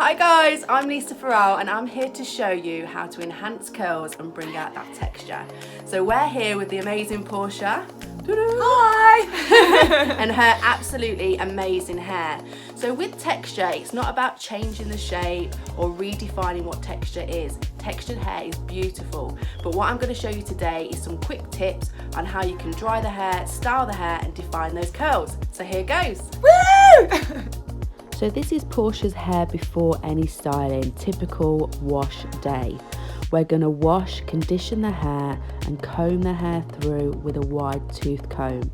Hi guys, I'm Lisa Farrall and I'm here to show you how to enhance curls and bring out that texture. So we're here with the amazing Portia. Hi! And her absolutely amazing hair. So with texture, it's not about changing the shape or redefining what texture is. Textured hair is beautiful, but what I'm going to show you today is some quick tips on how you can dry the hair, style the hair and define those curls. So here goes. Woo! So this is Portia's hair before any styling, typical wash day. We're gonna wash, condition the hair and comb the hair through with a wide tooth comb.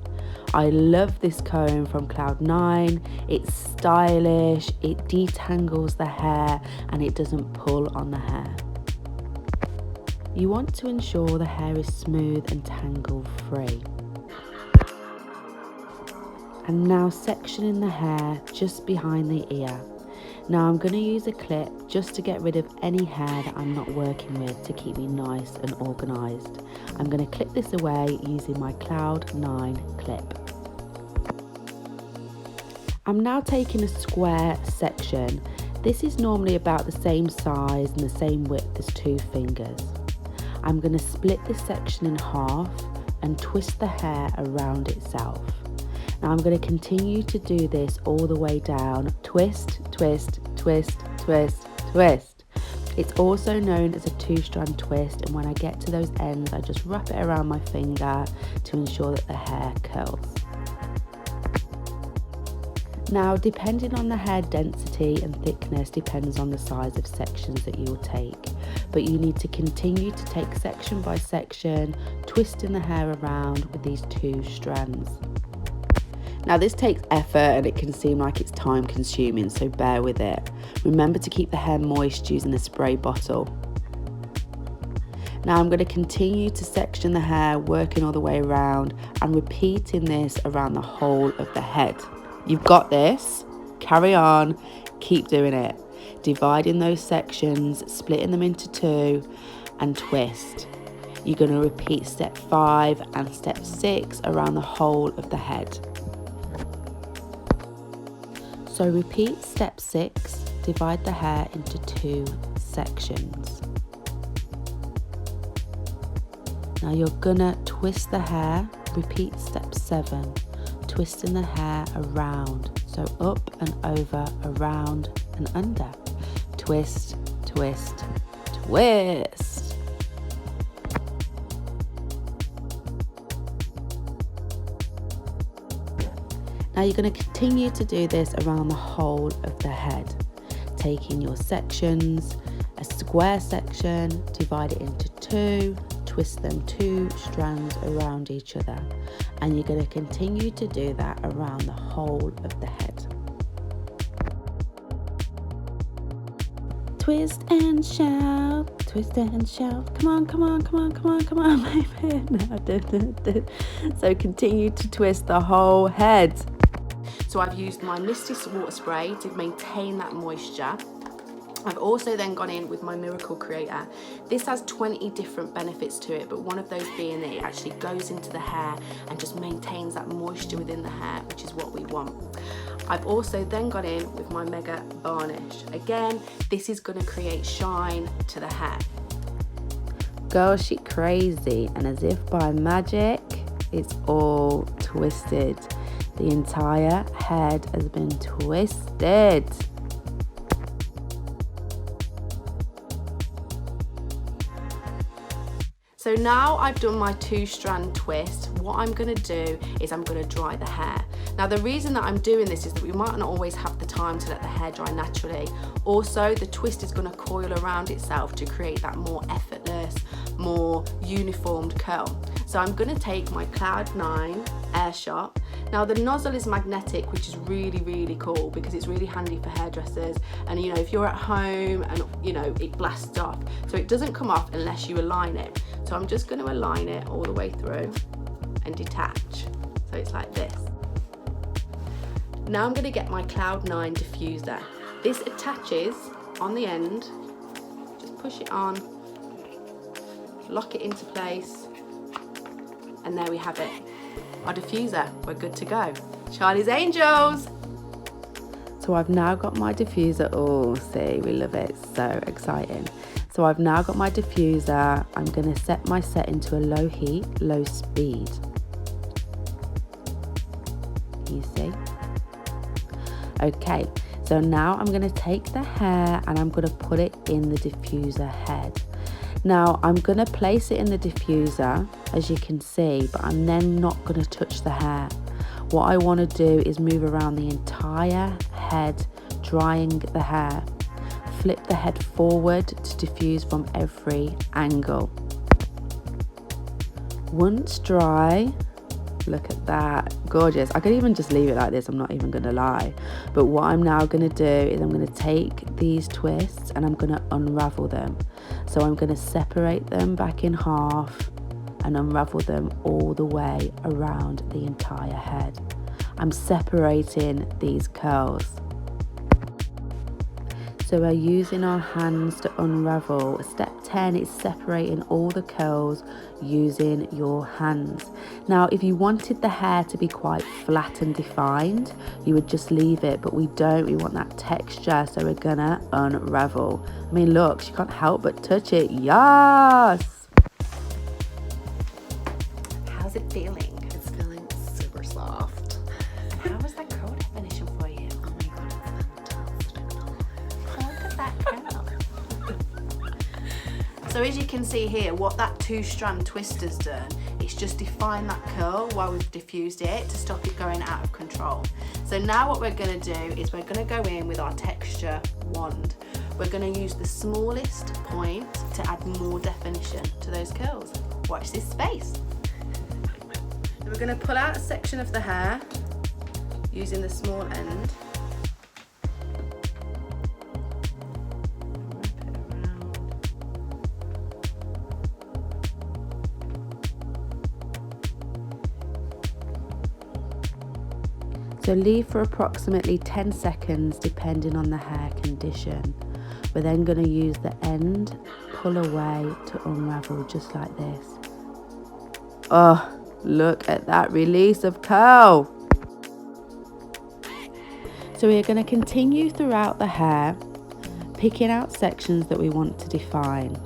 I love this comb from Cloud9. It's stylish, it detangles the hair and it doesn't pull on the hair. You want to ensure the hair is smooth and tangle free. And now sectioning the hair just behind the ear. Now I'm going to use a clip just to get rid of any hair that I'm not working with to keep me nice and organised. I'm going to clip this away using my Cloud9 clip. I'm now taking a square section. This is normally about the same size and the same width as 2 fingers. I'm going to split this section in half and twist the hair around itself. Now I'm going to continue to do this all the way down. Twist, twist, twist, twist, twist. It's also known as a 2-strand twist, and when I get to those ends, I just wrap it around my finger to ensure that the hair curls. Now, depending on the hair density and thickness depends on the size of sections that you will take, but you need to continue to take section by section, twisting the hair around with these 2 strands. Now this takes effort and it can seem like it's time consuming, so bear with it. Remember to keep the hair moist using a spray bottle. Now I'm going to continue to section the hair, working all the way around and repeating this around the whole of the head. You've got this, carry on, keep doing it. Dividing those sections, splitting them into 2 and twist. You're going to repeat step 5 and step 6 around the whole of the head. So repeat step 6, divide the hair into 2 sections. Now you're gonna twist the hair, repeat step 7, twisting the hair around, so up and over, around and under. Twist, twist, twist. Now you're going to continue to do this around the whole of the head, taking your sections, a square section, divide it into 2, twist them 2 strands around each other, and you're going to continue to do that around the whole of the head. Twist and shout, twist and shout, come on, come on, come on, come on, come on, baby. No, so continue to twist the whole head. So I've used my Misty Water Spray to maintain that moisture. I've also then gone in with my Miracle Creator. This has 20 different benefits to it, but one of those being that it actually goes into the hair and just maintains that moisture within the hair, which is what we want. I've also then gone in with my Mega Varnish. Again, this is going to create shine to the hair. Girl, she crazy, and as if by magic, it's all twisted. The entire head has been twisted. So now I've done my 2-strand twist, what I'm going to do is I'm going to dry the hair. Now the reason that I'm doing this is that we might not always have the time to let the hair dry naturally. Also, the twist is going to coil around itself to create that more effortless, more uniformed curl. So I'm going to take my Cloud9 Airshot. Now the nozzle is magnetic, which is really, really cool because it's really handy for hairdressers. And you know, if you're at home and you know, it blasts off. So it doesn't come off unless you align it. So I'm just going to align it all the way through and detach. So it's like this. Now I'm going to get my Cloud9 diffuser. This attaches on the end. Just push it on, lock it into place, and there we have it. Our diffuser, we're good to go. Charlie's Angels! So I've now got my diffuser. Oh, see, we love it. It's so exciting. So I've now got my diffuser. I'm going to set my setting to a low heat, low speed. You see? Okay, so now I'm going to take the hair and I'm going to put it in the diffuser head. Now I'm going to place it in the diffuser, as you can see, but I'm then not going to touch the hair. What I want to do is move around the entire head, drying the hair. Flip the head forward to diffuse from every angle. Once dry, look at that, gorgeous. I could even just leave it like this, I'm not even going to lie. But what I'm now going to do is I'm going to take these twists and I'm going to unravel them. So I'm going to separate them back in half and unravel them all the way around the entire head. I'm separating these curls. So we're using our hands to unravel. Step 10 is separating all the curls using your hands. Now, if you wanted the hair to be quite flat and defined, you would just leave it, but we don't. We want that texture, so we're gonna unravel. I mean, look, she can't help but touch it. Yes! How's it feeling? It's feeling super soft. How was that curl definition for you? Oh my god, it's fantastic. Look at that curl. So as you can see here, what that 2-strand twister's done, it's just defined that curl while we've diffused it to stop it going out of control. So now what we're going to do is we're going to go in with our texture wand. We're going to use the smallest point to add more definition to those curls. Watch this space. So we're going to pull out a section of the hair using the small end. So leave for approximately 10 seconds depending on the hair condition. We're then going to use the end, pull away to unravel just like this. Oh, look at that release of curl. So we're going to continue throughout the hair, picking out sections that we want to define.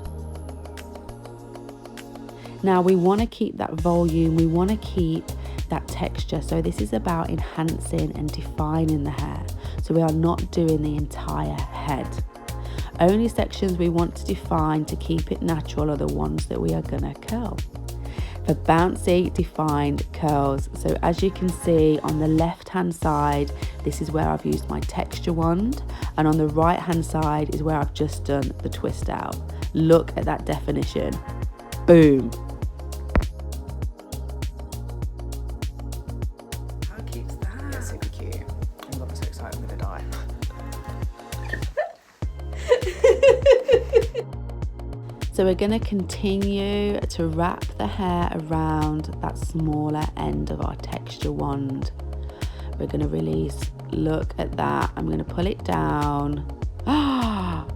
Now we want to keep that volume, we want to keep that texture. So this is about enhancing and defining the hair. So we are not doing the entire head. Only sections we want to define to keep it natural are the ones that we are gonna curl. For bouncy defined curls, so as you can see on the left hand side, this is where I've used my texture wand, and on the right hand side is where I've just done the twist out. Look at that definition. Boom. Super cute. Oh my god, I'm so excited, I'm gonna die. So we're going to continue to wrap the hair around that smaller end of our texture wand. We're going to release. Look at that. I'm going to pull it down. Ah,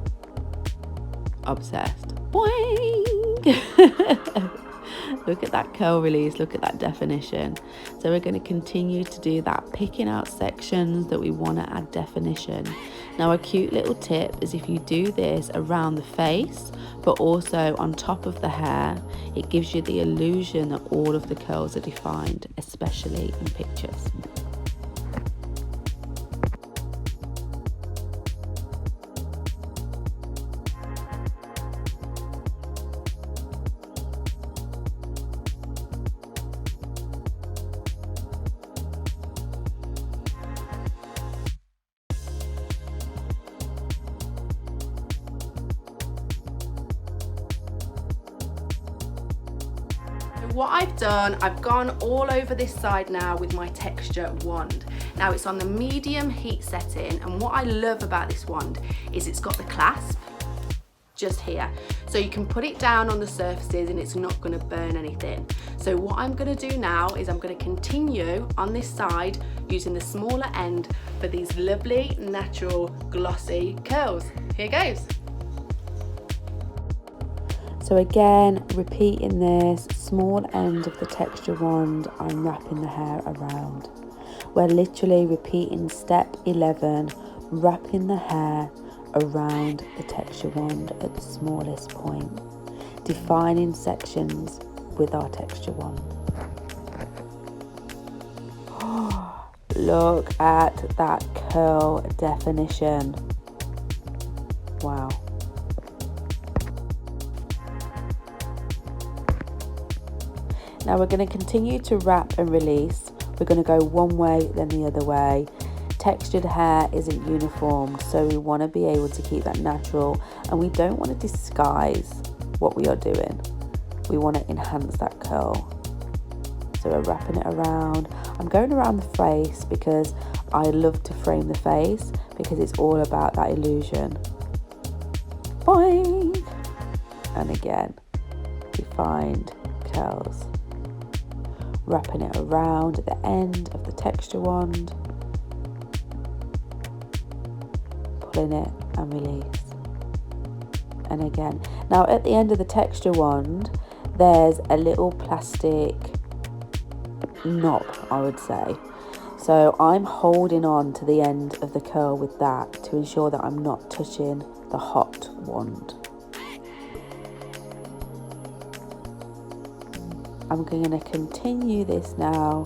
obsessed. Boing. Look at that curl release, look at that definition. So we're going to continue to do that, picking out sections that we want to add definition. Now a cute little tip is if you do this around the face, but also on top of the hair, it gives you the illusion that all of the curls are defined, especially in pictures. What I've done, I've gone all over this side now with my texture wand. Now it's on the medium heat setting, and what I love about this wand is it's got the clasp just here. So you can put it down on the surfaces and it's not going to burn anything. So what I'm going to do now is I'm going to continue on this side using the smaller end for these lovely, natural, glossy curls. Here goes. So again, repeating this, small end of the texture wand, I'm wrapping the hair around. We're literally repeating step 11, wrapping the hair around the texture wand at the smallest point, defining sections with our texture wand. Look at that curl definition. Wow. Now we're going to continue to wrap and release. We're going to go one way, then the other way. Textured hair isn't uniform, so we want to be able to keep that natural, and we don't want to disguise what we are doing. We want to enhance that curl. So we're wrapping it around. I'm going around the face because I love to frame the face because it's all about that illusion. Boing! And again, defined curls. Wrapping it around at the end of the texture wand, pulling it and release. And again, now at the end of the texture wand, there's a little plastic knob, I would say. So I'm holding on to the end of the curl with that to ensure that I'm not touching the hot wand. I'm going to continue this now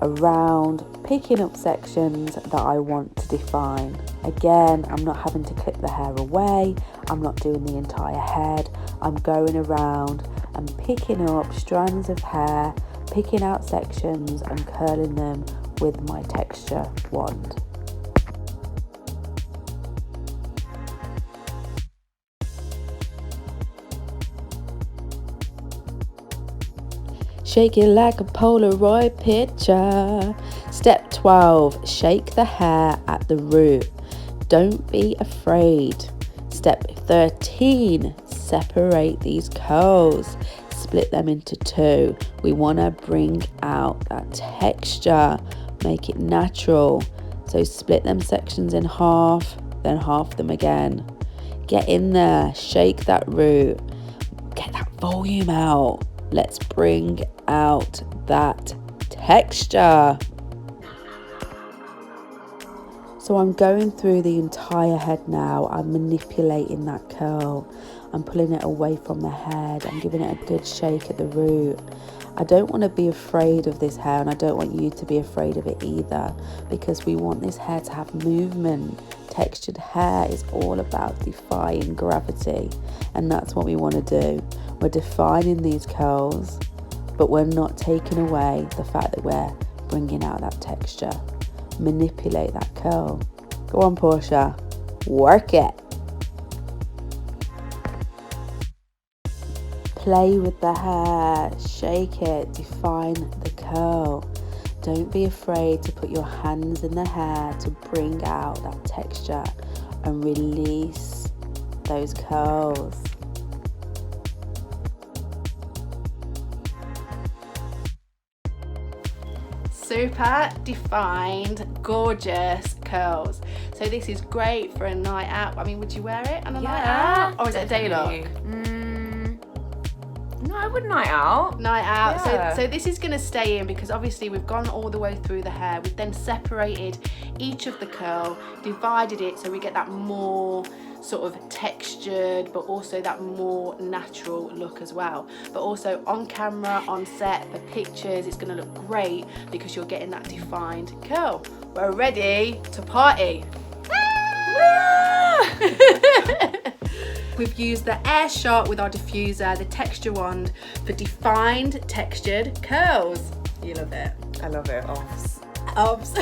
around, picking up sections that I want to define. Again, I'm not having to clip the hair away. I'm not doing the entire head. I'm going around and picking up strands of hair, picking out sections and curling them with my texture wand. Shake it like a Polaroid picture. Step 12, shake the hair at the root. Don't be afraid. Step 13, separate these curls. Split them into two. We want to bring out that texture, make it natural. So split them sections in half, then half them again. Get in there, shake that root, get that volume out. Let's bring out that texture. So I'm going through the entire head now. I'm manipulating that curl. I'm pulling it away from the head. I'm giving it a good shake at the root. I don't want to be afraid of this hair, and I don't want you to be afraid of it either, because we want this hair to have movement. Textured hair is all about defying gravity, and that's what we want to do. We're defining these curls, but we're not taking away the fact that we're bringing out that texture. Manipulate that curl. Go on, Portia, work it. Play with the hair, shake it, define the curl. Don't be afraid to put your hands in the hair to bring out that texture and release those curls. Super defined, gorgeous curls. So this is great for a night out. I mean, would you wear it on a night out? Or is it a day look? No, I would night out. Night out. Yeah. So this is going to stay in because obviously we've gone all the way through the hair. We've then separated each of the curl, divided it so we get that more sort of textured, but also that more natural look as well. But also on camera, on set, for pictures, it's going to look great because you're getting that defined curl. We're ready to party. We've used the Airshot with our diffuser, the texture wand, for defined textured curls. You love it. I love it. Obs. Obs.